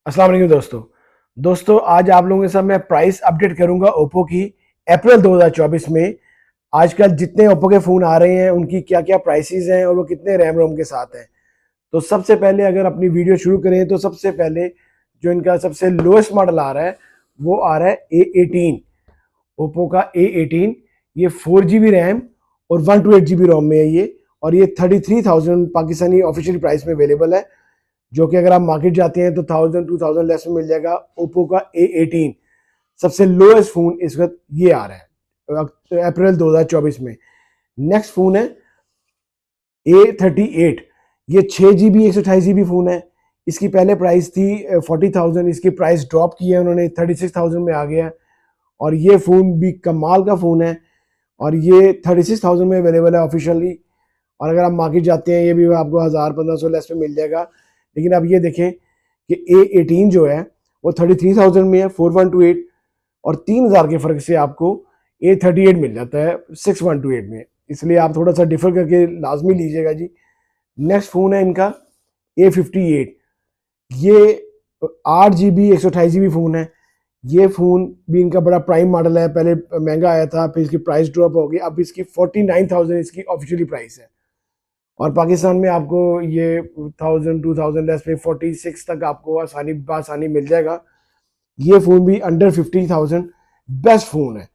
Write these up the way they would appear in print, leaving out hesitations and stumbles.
अस्सलाम वालेकुम दोस्तों आज आप लोगों के साथ मैं प्राइस अपडेट करूंगा ओप्पो की अप्रैल 2024 में। आजकल जितने ओप्पो के फ़ोन आ रहे हैं उनकी क्या क्या प्राइसेस हैं और वो कितने रैम रोम के साथ हैं। तो सबसे पहले अगर अपनी वीडियो शुरू करें तो सबसे पहले जो इनका सबसे लोएस्ट मॉडल आ रहा है वो आ रहा है A18, ओप्पो का A18। ये 4 GB रैम और 128 GB रोम में है ये, और ये 33,000 पाकिस्तानी ऑफिशियल प्राइस में अवेलेबल है, जो कि अगर आप मार्केट जाते हैं तो 1000-2000 लेस में मिल जाएगा। ओप्पो का A18 सबसे लोएस्ट फोन इस वक्त ये आ रहा है अप्रैल 2024 में। नेक्स्ट फोन है A38। ये 6 GB 128 GB फोन है। इसकी पहले प्राइस थी 40,000, इसकी प्राइस ड्रॉप की है उन्होंने, 36,000 में आ गया। और ये फ़ोन भी कमाल का फ़ोन है और ये 36,000 में अवेलेबल है ऑफिशियली। और अगर आप मार्केट जाते हैं ये भी आपको 1000-1500 लेस में मिल जाएगा। लेकिन अब ये देखें कि A18 जो है वो 33,000 में है 4128, और 3000 के फ़र्क से आपको A38 मिल जाता है 6128 में। इसलिए आप थोड़ा सा डिफर करके लाजमी लीजिएगा जी। नेक्स्ट फ़ोन है इनका A58। ये 8 GB 128 GB फ़ोन है। ये फ़ोन भी इनका बड़ा प्राइम मॉडल है, पहले महंगा आया था फिर इसकी प्राइस ड्रॉप हो गई, अब इसकी 49,000 इसकी ऑफिशियली प्राइस है। और पाकिस्तान में आपको ये 1000-2000 लेस पे 46 तक आपको आसानी मिल जाएगा। ये फ़ोन भी अंडर 50,000 बेस्ट फ़ोन है।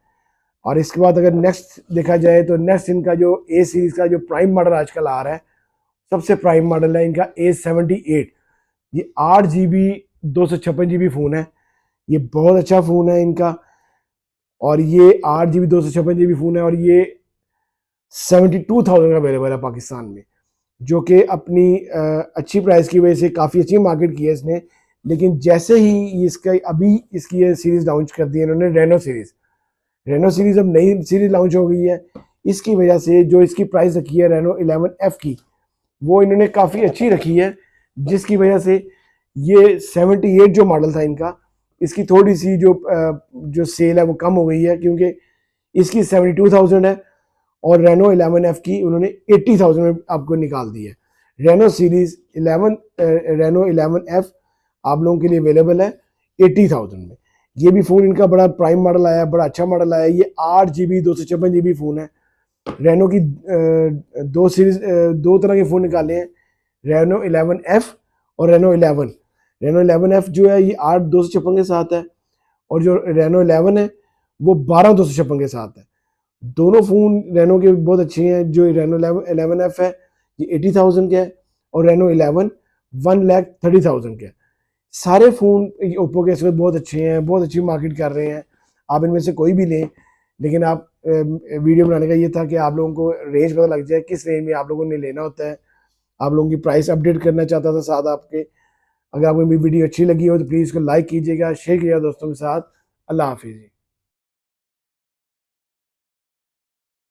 और इसके बाद अगर नेक्स्ट देखा जाए तो नेक्स्ट इनका जो A सीरीज़ का जो प्राइम मॉडल आजकल आ रहा है, सबसे प्राइम मॉडल है इनका A78। ये 8 GB 256 GB फ़ोन है। ये बहुत अच्छा फ़ोन है इनका, और ये 8 GB 256 GB फ़ोन है, और ये 72,000 का अवेलेबल है पाकिस्तान में, जो कि अपनी अच्छी प्राइस की वजह से काफ़ी अच्छी मार्केट की है इसने। लेकिन जैसे ही इसका अभी इसकी ये सीरीज़ लॉन्च कर दी है इन्होंने, रेनो सीरीज़ अब नई सीरीज़ लॉन्च हो गई है। इसकी वजह से जो इसकी प्राइस रखी है रेनो 11F की, वो इन्होंने काफ़ी अच्छी रखी है, जिसकी वजह से ये 78 जो मॉडल था इनका, इसकी थोड़ी सी जो सेल है वो कम हो गई है, क्योंकि इसकी 72,000 है और रेनो 11F की उन्होंने 80,000 में आपको निकाल दी है। रेनो सीरीज़ 11 रेनो 11F आप लोगों के लिए अवेलेबल है 80,000 में। ये भी फ़ोन इनका बड़ा प्राइम मॉडल आया, बड़ा अच्छा मॉडल आया। ये 8 GB 256 GB फ़ोन है। रेनो की दो तरह के फ़ोन निकाले हैं, रेनो 11F और रेनो 11। रेनो 11F जो है ये 8 256 के साथ है, और जो रेनो 11 है वो 12 256 के साथ है। दोनों फ़ोन रेनो के बहुत अच्छे हैं। जो रेनो 11F है ये 80,000 के है, और रेनो 11 1,30,000 के है। सारे फ़ोन ओप्पो के इस वक्त बहुत अच्छे हैं, बहुत अच्छी मार्केट कर रहे हैं। आप इनमें से कोई भी लें, लेकिन आप वीडियो बनाने का ये था कि आप लोगों को रेंज पता लग जाए किस रेंज में आप लोगों ने लेना होता है। आप लोगों की प्राइस अपडेट करना चाहता था साथ आपके। अगर आपको मेरी वीडियो अच्छी लगी हो तो प्लीज़ इसको लाइक कीजिएगा, शेयर कीजिएगा दोस्तों के साथ। अल्लाह हाफिज़।